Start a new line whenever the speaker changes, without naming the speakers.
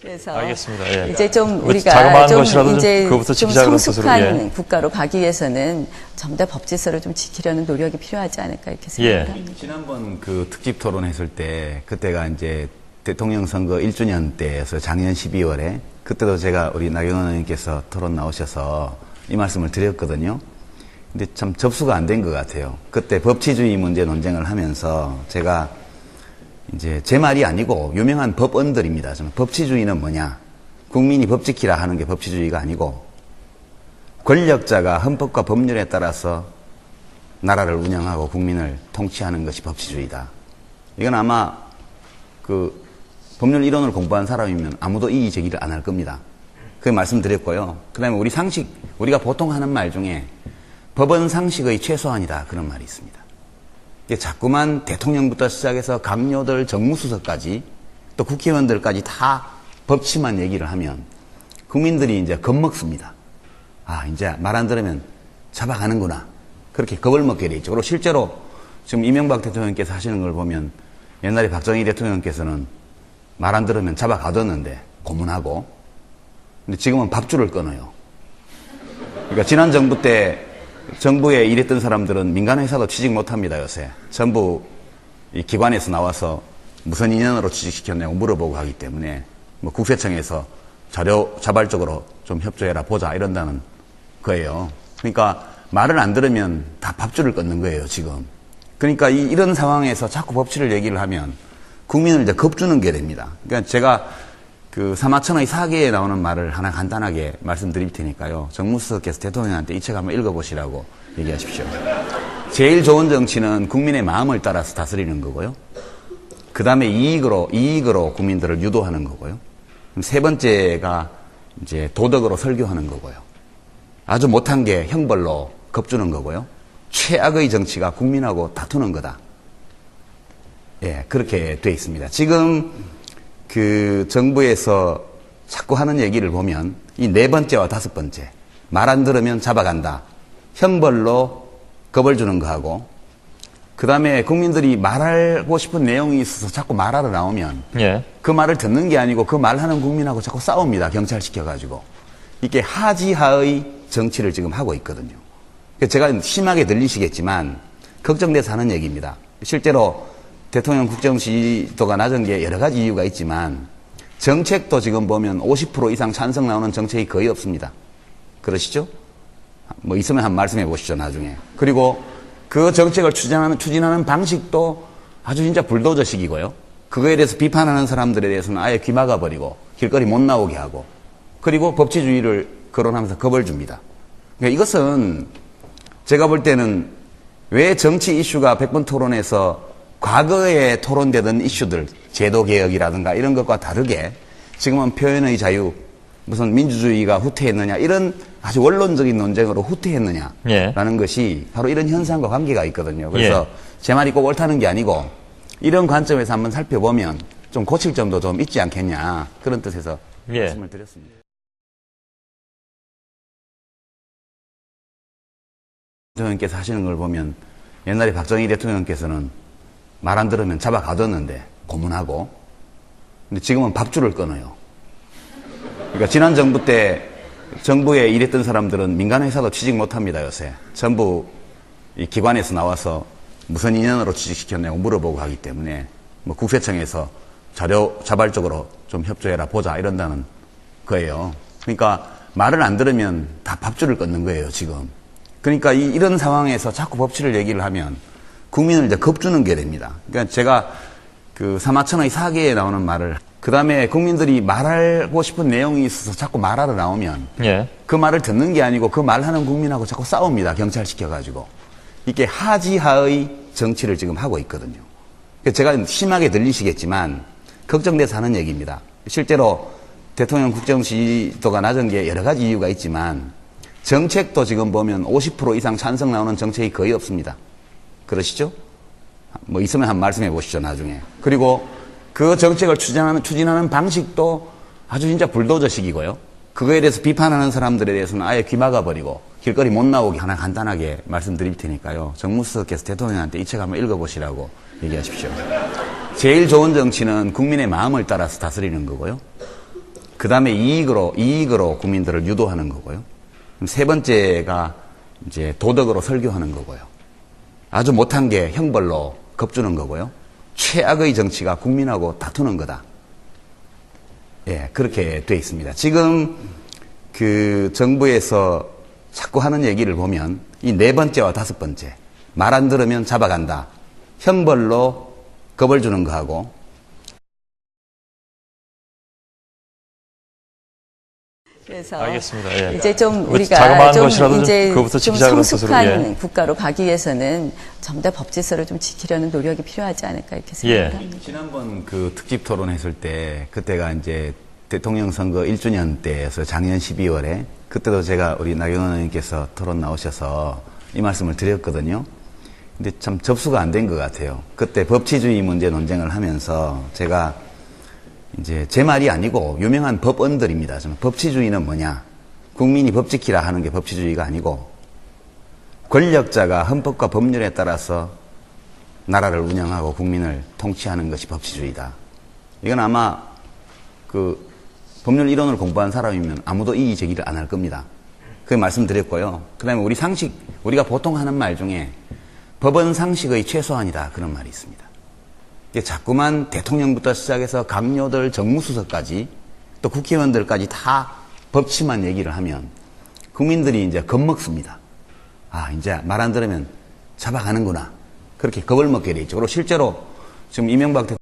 그래서
알겠습니다. 예.
이제 좀
자그마한
우리가 좀
것이라도
이제
그거부터
좀
지키자 그런
성숙한
뜻으로, 예.
국가로 가기 위해서는 전부 다 법 질서를 좀 지키려는 노력이 필요하지 않을까 이렇게 생각합니다.
지난번 그 특집 토론했을 때 그때가 이제 대통령 선거 1주년 때여서 작년 12월에 그때도 제가 우리 나경원 의원님께서 토론 나오셔서 이 말씀을 드렸거든요. 근데 참 접수가 안 된 것 같아요. 그때 법치주의 문제 논쟁을 하면서 제가 이제 제 말이 아니고 유명한 법언들입니다. 법치주의는 뭐냐? 국민이 법 지키라 하는 게 법치주의가 아니고 권력자가 헌법과 법률에 따라서 나라를 운영하고 국민을 통치하는 것이 법치주의다. 이건 아마 그 법률 이론을 공부한 사람이면 아무도 이의 제기를 안 할 겁니다. 그 말씀드렸고요. 그 다음에 우리 상식, 우리가 보통 하는 말 중에 법은 상식의 최소한이다. 그런 말이 있습니다. 자꾸만 대통령부터 시작해서 강요들, 정무수석까지 또 국회의원들까지 다 법치만 얘기를 하면 국민들이 이제 겁먹습니다. 아, 이제 말 안 들으면 잡아가는구나. 그렇게 겁을 먹게 돼 있죠. 그리고 실제로 지금 이명박 대통령께서 하시는 걸 보면 옛날에 박정희 대통령께서는 말 안 들으면 잡아가뒀는데 고문하고, 근데 지금은 밥줄을 끊어요. 그러니까 지난 정부 때 정부에 일했던 사람들은 민간회사도 취직 못합니다. 요새 전부 이 기관에서 나와서 무슨 인연으로 취직시켰냐고 물어보고 하기 때문에 뭐 국세청에서 자료 자발적으로 좀 협조해라 보자 이런다는 거예요. 그러니까 말을 안 들으면 다 밥줄을 끊는 거예요 지금. 그러니까 이런 상황에서 자꾸 법치를 얘기를 하면 국민을 이제 겁주는 게 됩니다. 그러니까 제가 그 사마천의 사계에 나오는 말을 하나 간단하게 말씀드릴 테니까요. 정무수석께서 대통령한테 이 책 한번 읽어보시라고 얘기하십시오. 제일 좋은 정치는 국민의 마음을 따라서 다스리는 거고요. 그 다음에 이익으로 국민들을 유도하는 거고요. 세 번째가 이제 도덕으로 설교하는 거고요. 아주 못한 게 형벌로 겁주는 거고요. 최악의 정치가 국민하고 다투는 거다. 예, 그렇게 돼 있습니다. 지금 그 정부에서 자꾸 하는 얘기를 보면 이 네 번째와 다섯 번째, 말 안 들으면 잡아간다. 형벌로 겁을 주는 거하고, 그 다음에 국민들이 말하고 싶은 내용이 있어서 자꾸 말하러 나오면
예.
그 말을 듣는 게 아니고 그 말하는 국민하고 자꾸 싸웁니다. 경찰 시켜가지고. 이게 하지하의 정치를 지금 하고 있거든요. 제가 심하게 들리시겠지만 걱정돼서 하는 얘기입니다. 실제로 대통령 국정 지지도가 낮은 게 여러 가지 이유가 있지만 정책도 지금 보면 50% 이상 찬성 나오는 정책이 거의 없습니다. 그러시죠? 뭐 있으면 한번 말씀해 보시죠, 나중에. 그리고 그 정책을 추진하는 방식도 아주 진짜 불도저식이고요. 그거에 대해서 비판하는 사람들에 대해서는 아예 귀 막아버리고 길거리 못 나오게 하고, 그리고 법치주의를 거론하면서 겁을 줍니다. 그러니까 이것은 제가 볼 때는 왜 정치 이슈가 100번 토론에서 과거에 토론되던 이슈들, 제도개혁이라든가 이런 것과 다르게 지금은 표현의 자유, 무슨 민주주의가 후퇴했느냐, 이런 아주 원론적인 논쟁으로 후퇴했느냐라는
예.
것이 바로 이런 현상과 관계가 있거든요. 그래서 제 말이 꼭 옳다는 게 아니고 이런 관점에서 한번 살펴보면 좀 고칠 점도 좀 있지 않겠냐, 그런 뜻에서 말씀을 드렸습니다. 대통령께서 하시는 걸 보면 옛날에 박정희 대통령께서는 말 안 들으면 잡아가뒀는데 고문하고, 근데 지금은 밥줄을 끊어요. 그러니까 지난 정부 때 정부에 일했던 사람들은 민간회사도 취직 못합니다. 요새 전부 이 기관에서 나와서 무슨 인연으로 취직시켰냐고 물어보고 하기 때문에 뭐 국세청에서 자료 자발적으로 좀 협조해라 보자 이런다는 거예요. 그러니까 말을 안 들으면 다 밥줄을 끊는 거예요 지금. 그러니까 이런 상황에서 자꾸 법치를 얘기를 하면 국민을 이제 겁주는 게 됩니다. 그러니까 제가 그 사마천의 사계에 나오는 말을, 그 다음에 국민들이 말하고 싶은 내용이 있어서 자꾸 말하러 나오면
예.
그 말을 듣는 게 아니고 그 말하는 국민하고 자꾸 싸웁니다. 경찰 시켜가지고. 이게 하지하의 정치를 지금 하고 있거든요. 제가 심하게 들리시겠지만 걱정돼서 하는 얘기입니다. 실제로 대통령 국정 지지도가 낮은 게 여러 가지 이유가 있지만 정책도 지금 보면 50% 이상 찬성 나오는 정책이 거의 없습니다. 그러시죠? 뭐 있으면 한번 말씀해 보시죠, 나중에. 그리고 그 정책을 추진하는 방식도 아주 진짜 불도저식이고요. 그거에 대해서 비판하는 사람들에 대해서는 아예 귀 막아버리고 길거리 못 나오게 하나 간단하게 말씀드릴 테니까요. 정무수석께서 대통령한테 이 책 한번 읽어보시라고 얘기하십시오. 제일 좋은 정치는 국민의 마음을 따라서 다스리는 거고요. 그 다음에 이익으로 국민들을 유도하는 거고요. 그럼 세 번째가 이제 도덕으로 설교하는 거고요. 아주 못한 게 형벌로 겁주는 거고요. 최악의 정치가 국민하고 다투는 거다. 예, 그렇게 돼 있습니다. 지금 그 정부에서 자꾸 하는 얘기를 보면 이 네 번째와 다섯 번째, 말 안 들으면 잡아간다. 형벌로 겁을 주는 거하고,
그래서
알겠습니다. 예.
이제 좀
그
우리가
자그마한
좀
것이라도 좀
이제
그거부터
좀
지키자 그런 뜻으로,
성숙한
예.
국가로 가기 위해서는 좀 더 법질서를 좀 지키려는 노력이 필요하지 않을까 이렇게 생각합니다.
지난번 그 특집 토론했을 때, 그때가 이제 대통령 선거 1주년 때여서 작년 12월에, 그때도 제가 우리 나경원 의원님께서 토론 나오셔서 이 말씀을 드렸거든요. 근데 참 접수가 안 된 것 같아요. 그때 법치주의 문제 논쟁을 하면서 제가 이제 제 말이 아니고 유명한 법언들입니다. 법치주의는 뭐냐? 국민이 법 지키라 하는 게 법치주의가 아니고, 권력자가 헌법과 법률에 따라서 나라를 운영하고 국민을 통치하는 것이 법치주의다. 이건 아마 그 법률 이론을 공부한 사람이면 아무도 이 제기를 안 할 겁니다. 그 말씀드렸고요. 그 다음에 우리가 보통 하는 말 중에 법은 상식의 최소한이다. 그런 말이 있습니다. 이게 자꾸만 대통령부터 시작해서 강요들, 정무수석까지 또 국회의원들까지 다 법치만 얘기를 하면 국민들이 이제 겁먹습니다. 아, 이제 말 안 들으면 잡아가는구나. 그렇게 겁을 먹게 돼 있죠. 그리고 실제로 지금 이명박 대통령